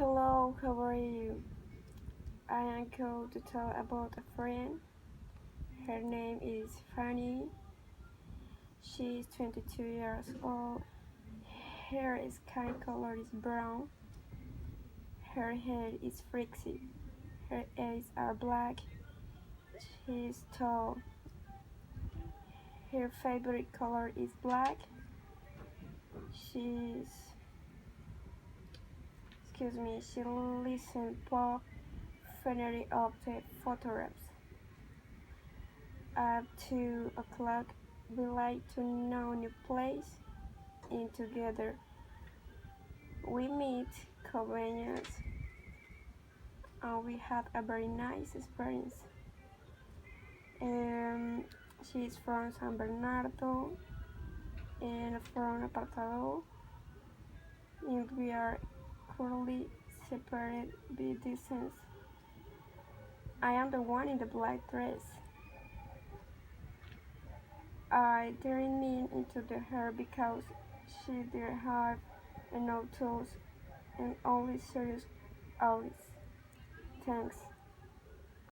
Hello, how are you? I am going to tell about a friend. Her name is Fanny. She is 22 years old. Her skin color is brown. Her hair is frizzy. Her eyes are black. She is tall. Her favorite color is black. She's she listens pop Fennery of the photographs. At 2 o'clock, we like to know new place and together we meet convenience and we had a very nice experience. Um, she's from San Bernardo and from Apartado, and we are currently separated by distance. I am the one in the black dress. I didn't mean into the hair because she didn't have enough tools and only serious always. Thanks.